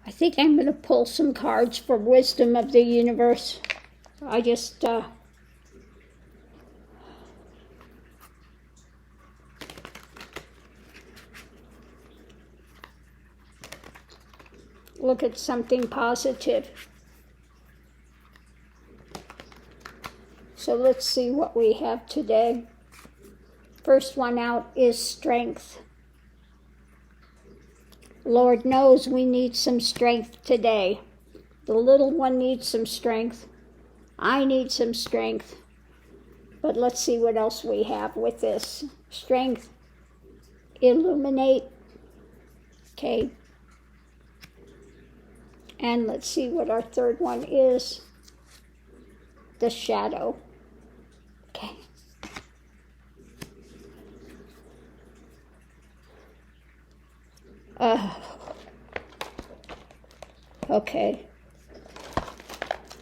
I think I'm going to pull some cards for wisdom of the universe. I just look at something positive. So let's see what we have today. First one out is strength. Lord knows we need some strength today. The little one needs some strength. I need some strength. But let's see what else we have with this. Strength, illuminate. Okay. And let's see what our third one is. The shadow. Okay. Okay.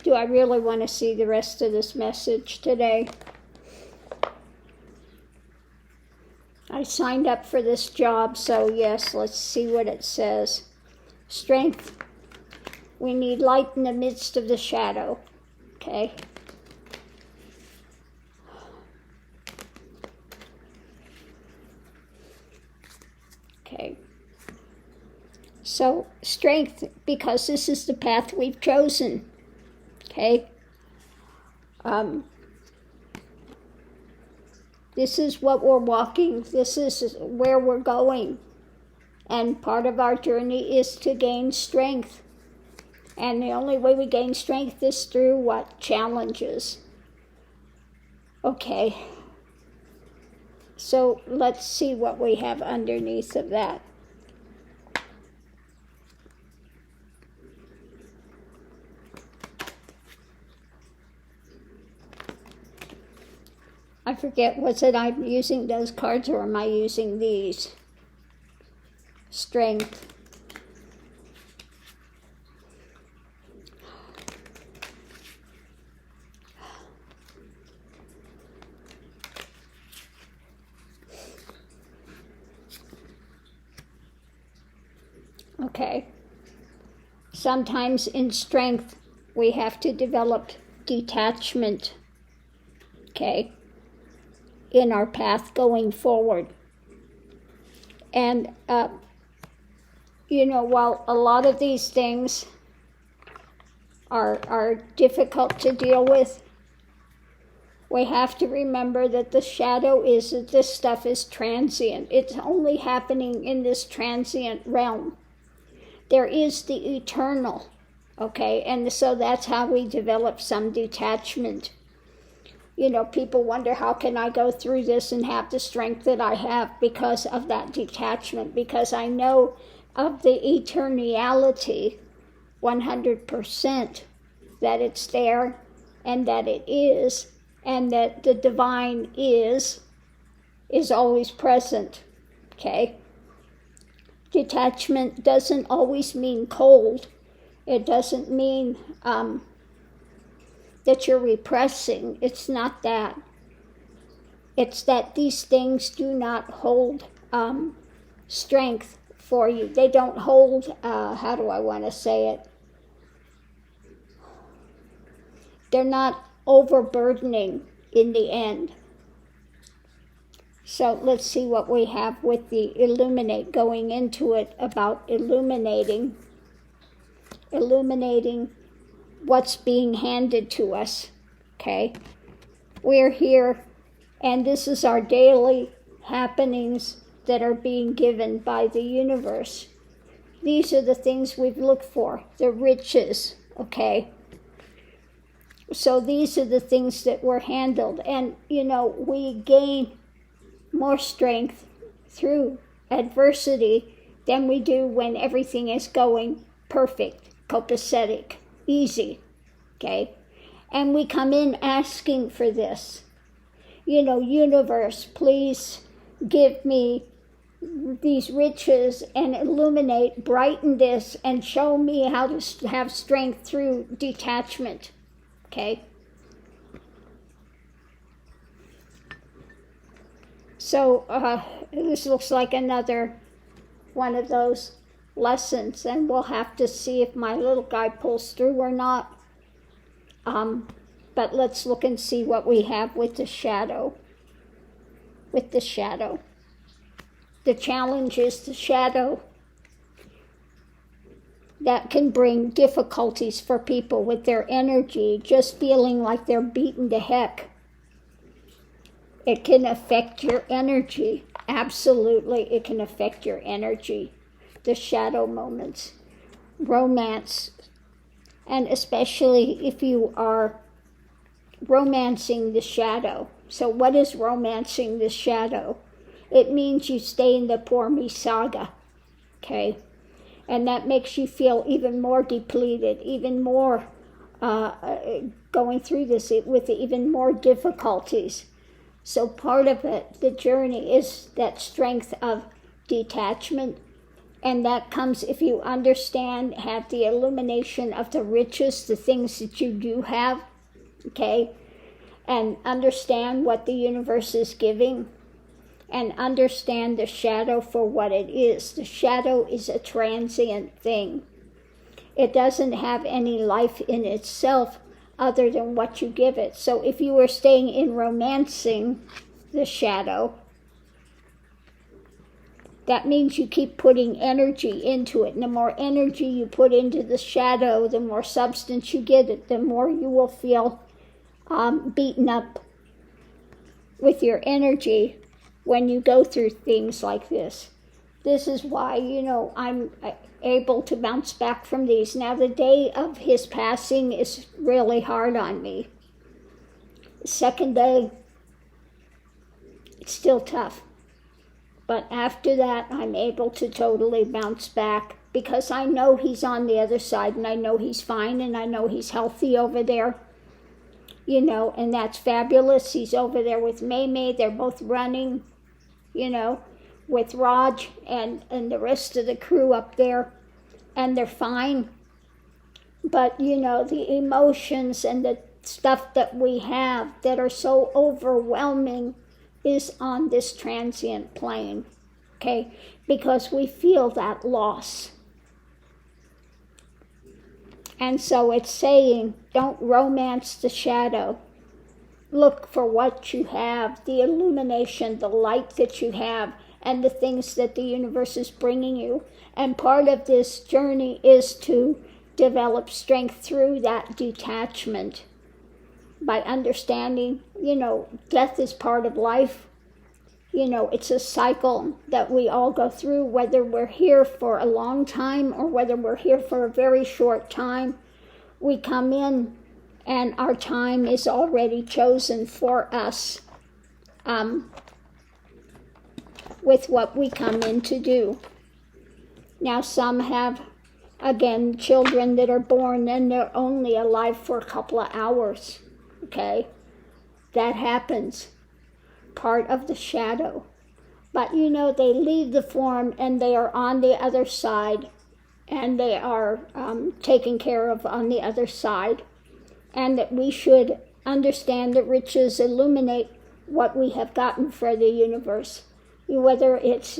Do I really want to see the rest of this message today? I signed up for this job, so yes, let's see what it says. Strength. We need light in the midst of the shadow. Okay. Okay. So, strength, because this is the path we've chosen. Okay? This is what we're walking. This is where we're going. And part of our journey is to gain strength. And the only way we gain strength is through what? Challenges. Okay. So let's see what we have underneath of that. I forget, was it I'm using those cards or am I using these? Strength. Okay. Sometimes in strength, we have to develop detachment. Okay. In our path going forward. And, while a lot of these things are difficult to deal with, we have to remember that the shadow is that this stuff is transient. It's only happening in this transient realm. There is the eternal, okay? And so that's how we develop some detachment. People wonder, how can I go through this and have the strength that I have? Because of that detachment, because I know of the eternality 100%, that it's there and that it is, and that the divine is always present, okay? Detachment doesn't always mean cold. It doesn't mean that you're repressing. It's not that. It's that these things do not hold strength for you. They don't hold, how do I want to say it? They're not overburdening in the end. So let's see what we have with the illuminate going into it about illuminating what's being handed to us, okay? We're here, and this is our daily happenings that are being given by the universe. These are the things we've looked for, the riches, okay? So these are the things that were handled, and, we gain more strength through adversity than we do when everything is going perfect, copacetic, easy, okay? And we come in asking for this. Universe, please give me these riches and illuminate, brighten this, and show me how to have strength through detachment, okay? So this looks like another one of those lessons, and we'll have to see if my little guy pulls through or not. But let's look and see what we have with the shadow. With the shadow. The challenge is the shadow. That can bring difficulties for people with their energy, just feeling like they're beaten to heck. It can affect your energy. Absolutely, it can affect your energy. The shadow moments. Romance. And especially if you are romancing the shadow. So what is romancing the shadow? It means you stay in the poor me saga. Okay? And that makes you feel even more depleted, even more going through this with even more difficulties. So part of it, the journey, is that strength of detachment. And that comes if you understand, have the illumination of the riches, the things that you do have, okay? And understand what the universe is giving. And understand the shadow for what it is. The shadow is a transient thing. It doesn't have any life in itself other than what you give it. So if you were staying in romancing the shadow, that means you keep putting energy into it. And the more energy you put into the shadow, the more substance you give it, the more you will feel beaten up with your energy when you go through things like this. This is why, I'm able to bounce back from these. Now, the day of his passing is really hard on me. The second day, it's still tough. But after that, I'm able to totally bounce back because I know he's on the other side, and I know he's fine, and I know he's healthy over there. And that's fabulous. He's over there with May. They're both running, with Raj and the rest of the crew up there, and they're fine. But, the emotions and the stuff that we have that are so overwhelming is on this transient plane, okay? Because we feel that loss. And so it's saying, don't romance the shadow. Look for what you have, the illumination, the light that you have, and the things that the universe is bringing you. And part of this journey is to develop strength through that detachment by understanding, death is part of life. It's a cycle that we all go through, whether we're here for a long time or whether we're here for a very short time. We come in and our time is already chosen for us with what we come in to do. Now, some have, again, children that are born and they're only alive for a couple of hours, okay? That happens. Part of the shadow. But they leave the form and they are on the other side, and they are taken care of on the other side. And that we should understand that riches illuminate what we have gotten for the universe. Whether it's,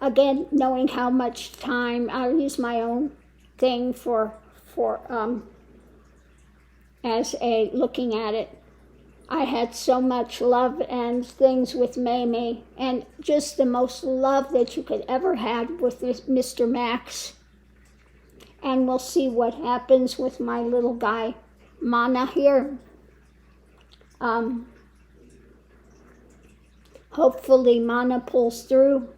again, knowing how much time, I'll use my own thing for as a looking at it. I had so much love and things with May, and just the most love that you could ever have with Mr. Max. And we'll see what happens with my little guy, Mana, here. Hopefully Mana pulls through.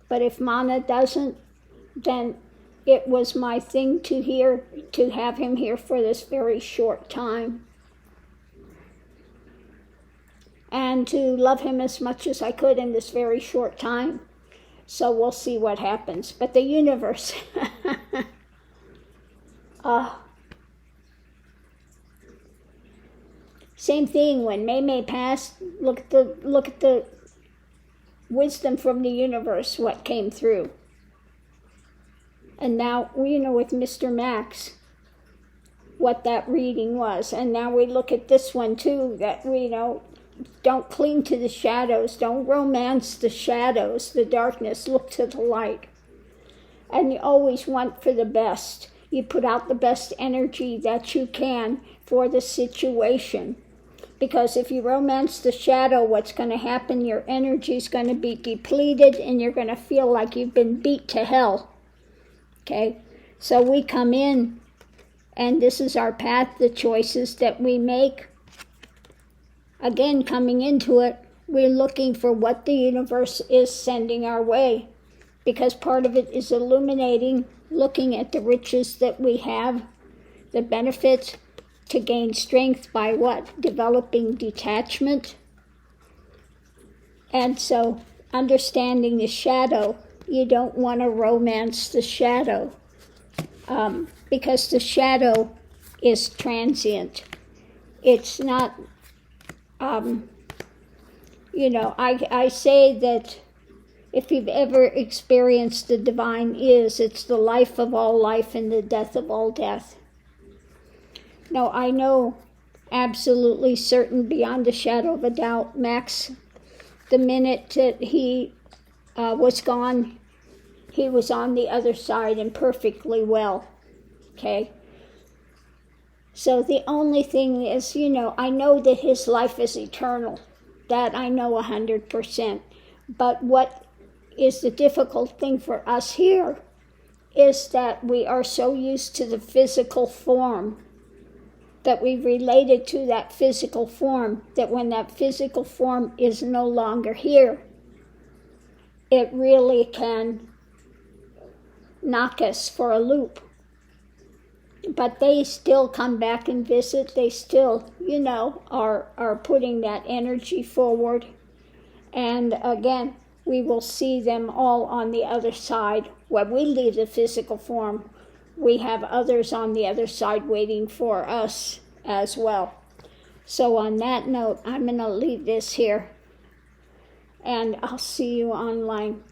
But if Mana doesn't, then it was my thing to have him here for this very short time. And to love him as much as I could in this very short time. So we'll see what happens. But the universe, same thing when May passed. Look at the wisdom from the universe, what came through. And now with Mr. Max, what that reading was. And now we look at this one too, that don't cling to the shadows. Don't romance the shadows, the darkness. Look to the light. And you always want for the best. You put out the best energy that you can for the situation. Because if you romance the shadow, what's going to happen, your energy is going to be depleted and you're going to feel like you've been beat to hell. Okay? So we come in, and this is our path, the choices that we make. Again, coming into it, we're looking for what the universe is sending our way. Because part of it is illuminating, looking at the riches that we have, the benefits, to gain strength by what? Developing detachment. And so, understanding the shadow, you don't want to romance the shadow, because the shadow is transient. It's not, I say that if you've ever experienced the divine it's the life of all life and the death of all death. Now, I know absolutely certain, beyond a shadow of a doubt, Max, the minute that he was gone, he was on the other side and perfectly well, okay? So the only thing is, I know that his life is eternal. That I know 100%. But what is the difficult thing for us here is that we are so used to the physical form, that we related to that physical form, that when that physical form is no longer here, it really can knock us for a loop. But they still come back and visit. They still, are putting that energy forward. And again, we will see them all on the other side. When we leave the physical form, we have others on the other side waiting for us as well. So on that note, I'm going to leave this here, and I'll see you online.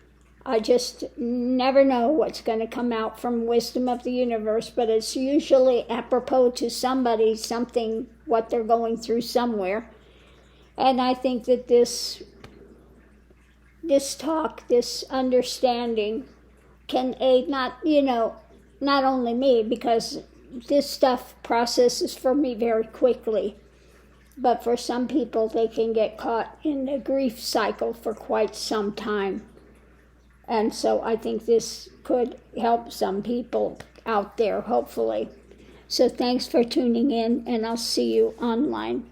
I just never know what's going to come out from wisdom of the universe, but it's usually apropos to somebody, something, what they're going through somewhere. And I think that this talk, this understanding can aid not only me, because this stuff processes for me very quickly, but for some people, they can get caught in the grief cycle for quite some time. And so I think this could help some people out there, hopefully. So thanks for tuning in, and I'll see you online.